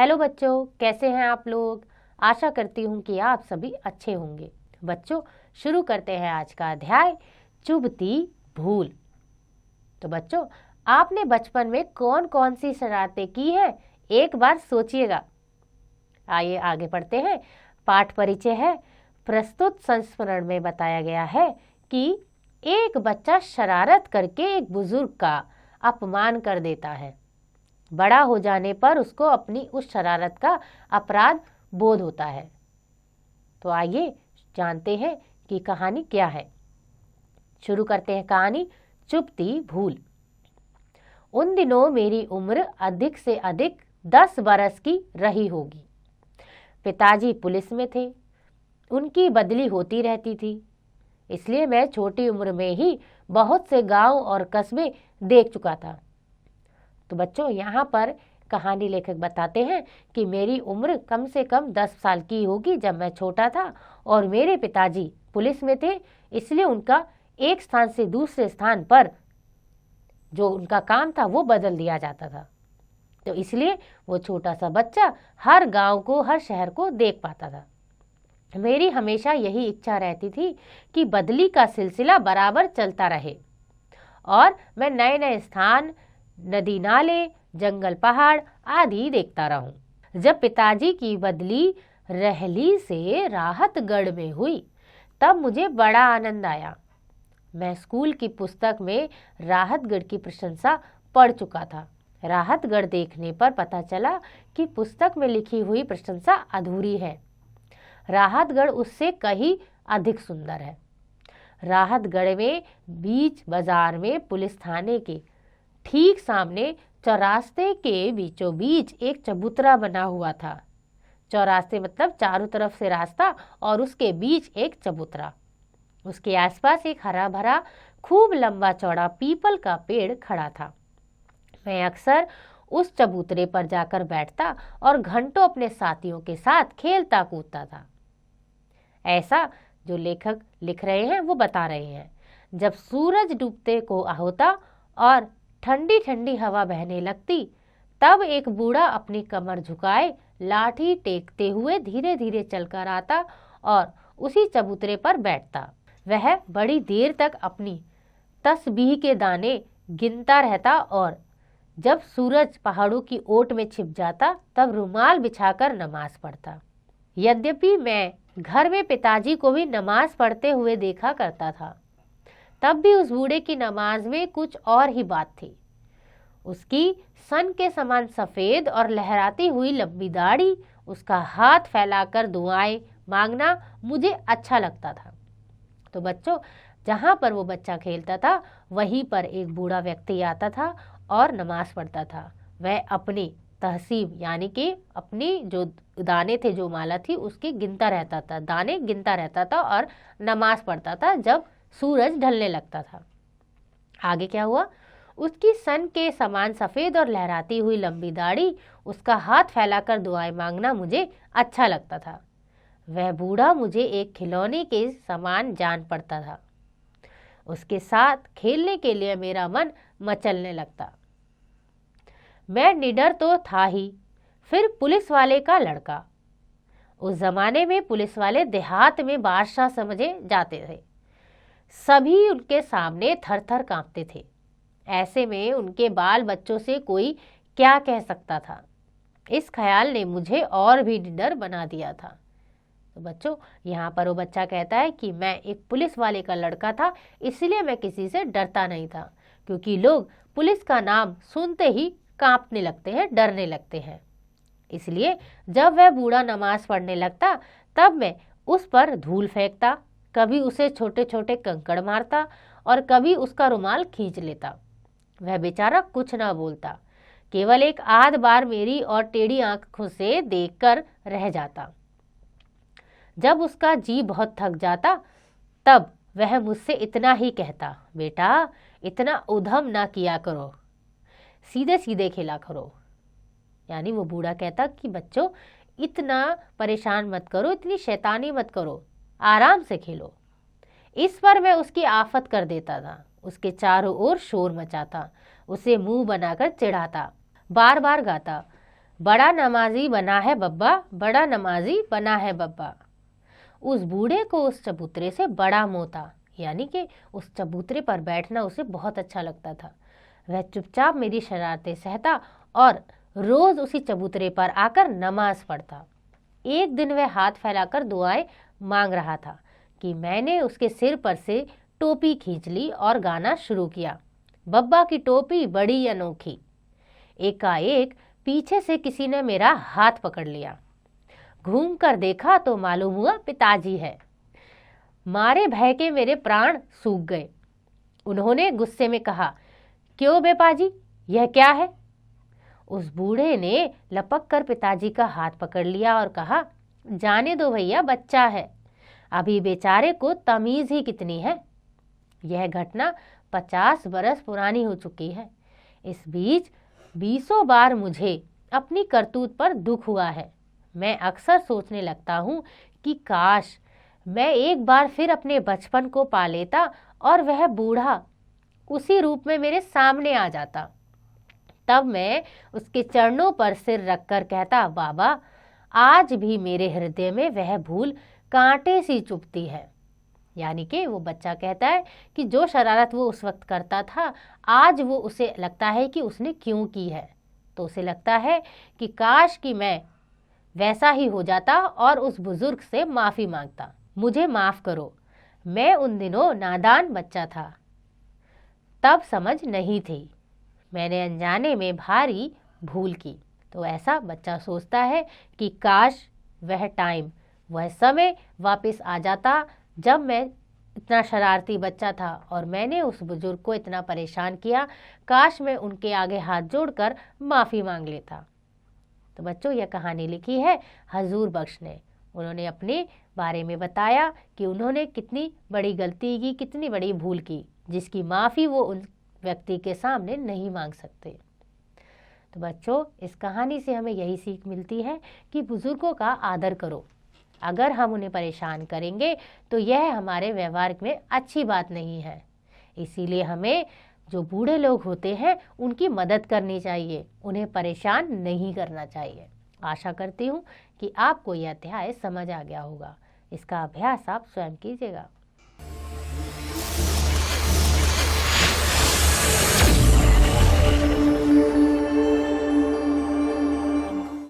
Hello बच्चों, कैसे हैं आप लोग। आशा करती हूँ कि आप सभी अच्छे होंगे। बच्चों, शुरू करते हैं आज का अध्याय, चुभती भूल। तो बच्चों, आपने बचपन में कौन कौन सी शरारतें की हैं, एक बार सोचिएगा। आइए आगे पढ़ते हैं। पाठ परिचय है। प्रस्तुत संस्मरण में बताया गया है कि एक बच्चा शरारत करके एक बुजुर्ग का अपमान कर देता है। बड़ा हो जाने पर उसको अपनी उस शरारत का अपराध बोध होता है। तो आइए जानते हैं कि कहानी क्या है। शुरू करते हैं कहानी, चुभती भूल। उन दिनों मेरी उम्र अधिक से अधिक 10 बरस की रही होगी। पिताजी पुलिस में थे। उनकी बदली होती रहती थी, इसलिए मैं छोटी उम्र में ही बहुत से गांव और कस्बे देख चुका था। तो बच्चों, यहाँ पर कहानी लेखक बताते हैं कि मेरी उम्र कम से कम 10 साल की होगी जब मैं छोटा था, और मेरे पिताजी पुलिस में थे, इसलिए उनका एक स्थान से दूसरे स्थान पर जो उनका काम था वो बदल दिया जाता था। तो इसलिए वो छोटा सा बच्चा हर गांव को, हर शहर को देख पाता था। मेरी हमेशा यही इच्छा रहती थी कि बदली का सिलसिला बराबर चलता रहे और मैं नए नए स्थान, नदी नाले, जंगल, पहाड़ आदि देखता रहूं। जब पिताजी की बदली रहली से राहतगढ़ में हुई तब मुझे बड़ा आनंद आया। मैं स्कूल की पुस्तक में राहतगढ़ की प्रशंसा पढ़ चुका था। राहतगढ़ देखने पर पता चला कि पुस्तक में लिखी हुई प्रशंसा अधूरी है। राहतगढ़ उससे कहीं अधिक सुंदर है। राहतगढ़ में बीच बाजार में पुलिस थाने के ठीक सामने चौरास्ते के बीचों बीच एक चबूतरा बना हुआ था। चौरास्ते मतलब चारों तरफ से रास्ता और उसके बीच एक चबूतरा। उसके आसपास एक हरा भरा खूब लंबा चौड़ा पीपल का पेड़ खड़ा था। मैं अक्सर उस चबूतरे पर जाकर बैठता और घंटों अपने साथियों के साथ खेलता कूदता था। ऐसा जो लेखक लिख रहे हैं वो बता रहे हैं। जब सूरज डूबते को होता और ठंडी ठंडी हवा बहने लगती, तब एक बूढ़ा अपनी कमर झुकाए लाठी टेकते हुए धीरे धीरे चलकर आता और उसी चबूतरे पर बैठता। वह बड़ी देर तक अपनी तस्बीह के दाने गिनता रहता और जब सूरज पहाड़ों की ओट में छिप जाता तब रुमाल बिछाकर नमाज पढ़ता। यद्यपि मैं घर में पिताजी को भी नमाज पढ़ते हुए देखा करता था, तब भी उस बूढ़े की नमाज में कुछ और ही बात थी। उसकी सन के समान सफेद और लहराती हुई लंबी दाढ़ी, उसका हाथ फैलाकर दुआएं मांगना मुझे अच्छा लगता था। तो बच्चों, जहाँ पर वो बच्चा खेलता था वहीं पर एक बूढ़ा व्यक्ति आता था और नमाज पढ़ता था। वह अपनी तहसीब यानी कि अपनी जो दाने थे, जो माला थी, उसकी गिनता रहता था, दाने गिनता रहता था और नमाज पढ़ता था जब सूरज ढलने लगता था। आगे क्या हुआ? उसकी सन के समान सफेद और लहराती हुई लंबी दाढ़ी, उसका हाथ फैलाकर दुआएं मांगना मुझे अच्छा लगता था। वह बूढ़ा मुझे एक खिलौने के समान जान पड़ता था। उसके साथ खेलने के लिए मेरा मन मचलने लगता। मैं निडर तो था ही, फिर पुलिस वाले का लड़का। उस जमाने में पुलिस वाले देहात में बादशाह समझे जाते थे। सभी उनके सामने थर थर कांपते थे। ऐसे में उनके बाल बच्चों से कोई क्या कह सकता था? इस ख्याल ने मुझे और भी निडर बना दिया था। तो बच्चों, यहाँ पर वो बच्चा कहता है कि मैं एक पुलिस वाले का लड़का था, इसलिए मैं किसी से डरता नहीं था, क्योंकि लोग पुलिस का नाम सुनते ही कांपने लगते हैं, डरने लगते हैं। इसलिए जब वह बूढ़ा नमाज पढ़ने लगता तब मैं उस पर धूल फेंकता, कभी उसे छोटे छोटे कंकड़ मारता और कभी उसका रुमाल खींच लेता। वह बेचारा कुछ ना बोलता, केवल एक आध बार मेरी और टेढ़ी आंखों से देखकर रह जाता। जब उसका जी बहुत थक जाता तब वह मुझसे इतना ही कहता, बेटा इतना उधम ना किया करो, सीधे सीधे खेला करो। यानी वो बूढ़ा कहता कि बच्चों इतना परेशान मत करो, इतनी शैतानी मत करो, आराम से खेलो। इस पर मैं उसकी आफत कर देता था, उसके चारों ओर शोर मचाता, उसे मुंह बनाकर चिढ़ाता, बार बार गाता, बड़ा नमाजी बना है बब्बा, बड़ा नमाजी बना है बब्बा। उस बूढ़े को उस चबूतरे से बड़ा मोह था, यानी कि उस चबूतरे पर बैठना उसे बहुत अच्छा लगता था। वह चुपचाप मेरी शरारतें सहता और रोज उसी चबूतरे पर आकर नमाज पढ़ता। एक दिन वह हाथ फैलाकर दुआएं मांग रहा था कि मैंने उसके सिर पर से टोपी खींच ली और गाना शुरू किया, बब्बा की टोपी बड़ी अनोखी। एकाएक पीछे से किसी ने मेरा हाथ पकड़ लिया। घूम कर देखा तो मालूम हुआ पिताजी है। मारे भय के मेरे प्राण सूख गए। उन्होंने गुस्से में कहा, क्यों बेपाजी, यह क्या है? उस बूढ़े ने लपक कर पिताजी का हाथ पकड़ लिया और कहा, जाने दो भैया, बच्चा है, अभी बेचारे को तमीज ही कितनी है। यह घटना 50 बरस पुरानी हो चुकी है। इस बीच 20 बार मुझे अपनी करतूत पर दुख हुआ है। मैं अक्सर सोचने लगता हूँ कि काश मैं एक बार फिर अपने बचपन को पा लेता और वह बूढ़ा उसी रूप में मेरे सामने आ जाता। तब मैं उसके चरणों पर सिर रखकर कहता, बाबा, आज भी मेरे हृदय में वह भूल कांटे सी चुभती है। यानी कि वो बच्चा कहता है कि जो शरारत वो उस वक्त करता था, आज वो उसे लगता है कि उसने क्यों की है। तो उसे लगता है कि काश कि मैं वैसा ही हो जाता और उस बुजुर्ग से माफ़ी मांगता। मुझे माफ़ करो, मैं उन दिनों नादान बच्चा था, तब समझ नहीं थी, मैंने अनजाने में भारी भूल की। तो ऐसा बच्चा सोचता है कि काश वह टाइम, वह समय वापस आ जाता जब मैं इतना शरारती बच्चा था और मैंने उस बुजुर्ग को इतना परेशान किया। काश मैं उनके आगे हाथ जोड़कर माफ़ी मांग लेता। तो बच्चों, यह कहानी लिखी है हजूर बख्श ने। उन्होंने अपने बारे में बताया कि उन्होंने कितनी बड़ी गलती की, कितनी बड़ी भूल की, जिसकी माफ़ी वो उन व्यक्ति के सामने नहीं मांग सकते। तो बच्चों, इस कहानी से हमें यही सीख मिलती है कि बुजुर्गों का आदर करो। अगर हम उन्हें परेशान करेंगे तो यह हमारे व्यवहार में अच्छी बात नहीं है। इसीलिए हमें जो बूढ़े लोग होते हैं उनकी मदद करनी चाहिए, उन्हें परेशान नहीं करना चाहिए। आशा करती हूँ कि आपको यह अध्याय समझ आ गया होगा। इसका अभ्यास आप स्वयं कीजिएगा।